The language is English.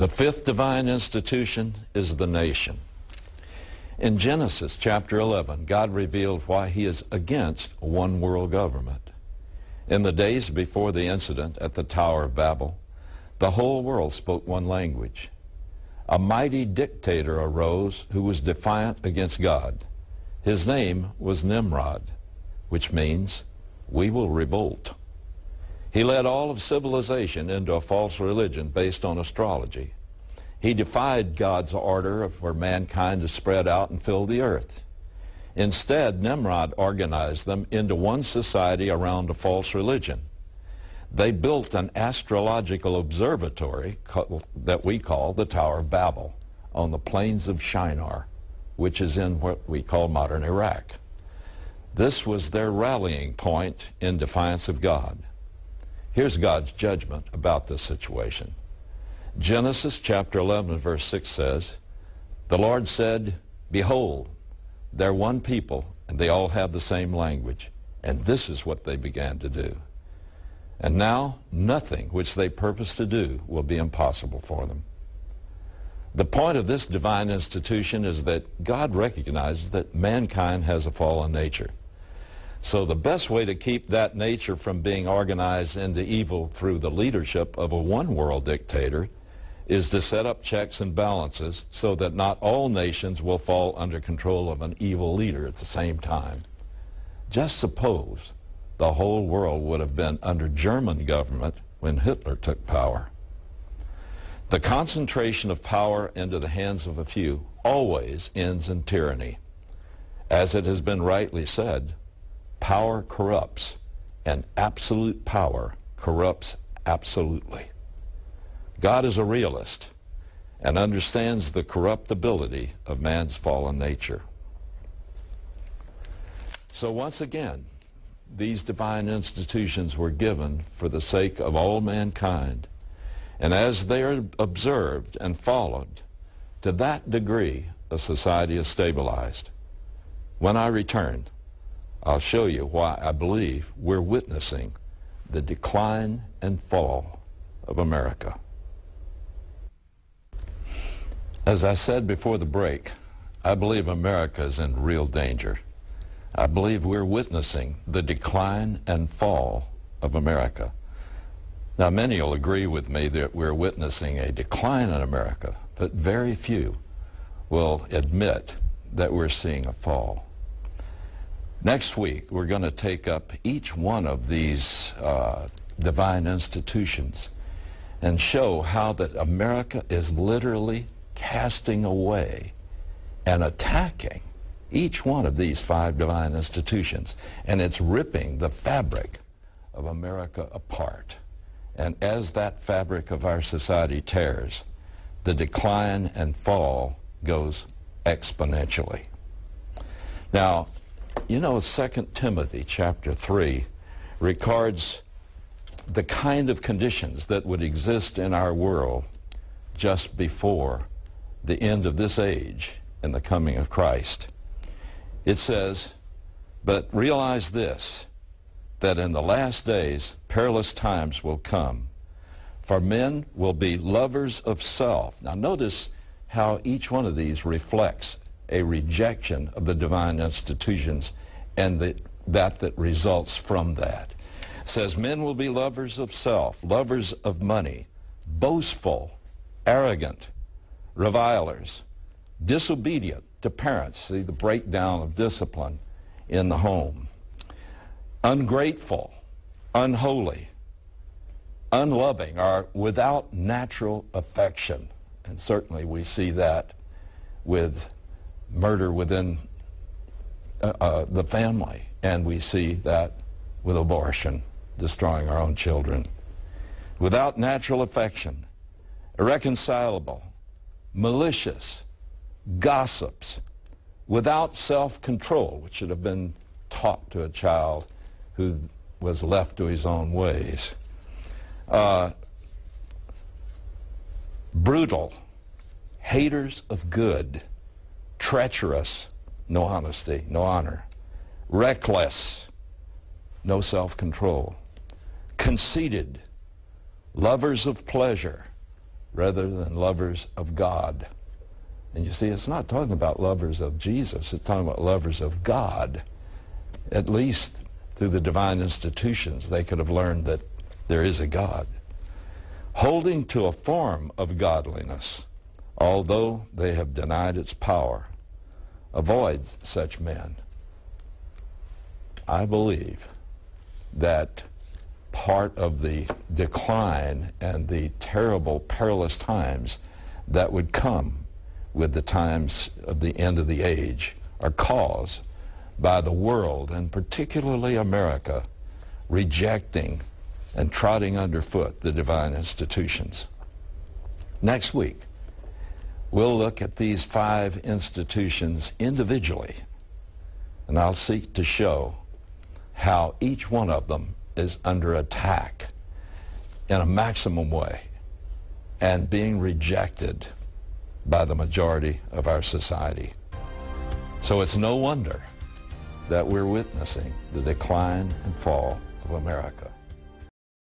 The fifth divine institution is the nation. In Genesis chapter 11, God revealed why he is against one world government. In the days before the incident at the Tower of Babel, the whole world spoke one language. A mighty dictator arose who was defiant against God. His name was Nimrod, which means, we will revolt. He led all of civilization into a false religion based on astrology. He defied God's order for mankind to spread out and fill the earth. Instead, Nimrod organized them into one society around a false religion. They built an astrological observatory that we call the Tower of Babel on the plains of Shinar, which is in what we call modern Iraq. This was their rallying point in defiance of God. Here's God's judgment about this situation. Genesis chapter 11 verse 6 says, "The Lord said, Behold, they're one people, and they all have the same language. And this is what they began to do. And now nothing which they purpose to do will be impossible for them." The point of this divine institution is that God recognizes that mankind has a fallen nature. So the best way to keep that nature from being organized into evil through the leadership of a one-world dictator is to set up checks and balances so that not all nations will fall under control of an evil leader at the same time. Just suppose the whole world would have been under German government when Hitler took power. The concentration of power into the hands of a few always ends in tyranny. As it has been rightly said, power corrupts, and absolute power corrupts absolutely. God is a realist and understands the corruptibility of man's fallen nature. So once again, these divine institutions were given for the sake of all mankind, and as they are observed and followed, to that degree a society is stabilized. When I return, I'll show you why I believe we're witnessing the decline and fall of America. As I said before the break, I believe America is in real danger. I believe we're witnessing the decline and fall of America. Now, many will agree with me that we're witnessing a decline in America, but very few will admit that we're seeing a fall. Next week, we're going to take up each one of these divine institutions and show how that America is literally casting away and attacking each one of these five divine institutions, and it's ripping the fabric of America apart. And as that fabric of our society tears, the decline and fall goes exponentially. Now, you know, 2 Timothy chapter 3 records the kind of conditions that would exist in our world just before the end of this age and the coming of Christ. It says, "But realize this, that in the last days perilous times will come, for men will be lovers of self." Now notice how each one of these reflects a rejection of the divine institutions and that results from that. It says, "Men will be lovers of self, lovers of money, boastful, arrogant, revilers, disobedient to parents." See the breakdown of discipline in the home. "Ungrateful, unholy, unloving," are without natural affection. And certainly we see that with murder within the family, and we see that with abortion, destroying our own children. "Without natural affection, irreconcilable, malicious, gossips, without self-control," which should have been taught to a child who was left to his own ways. "Brutal, haters of good, treacherous," no honesty, no honor, "reckless," no self-control, "conceited, lovers of pleasure rather than lovers of God. And you see, it's not talking about lovers of Jesus. It's talking about lovers of God. At least through the divine institutions, they could have learned that there is a God. Holding to a form of godliness, although they have denied its power. Avoid such men. I believe that part of the decline and the terrible, perilous times that would come with the times of the end of the age are caused by the world, and particularly America, rejecting and trotting underfoot the divine institutions. Next week, we'll look at these 5 institutions individually, and I'll seek to show how each one of them is under attack in a maximum way and being rejected by the majority of our society. So it's no wonder that we're witnessing the decline and fall of America.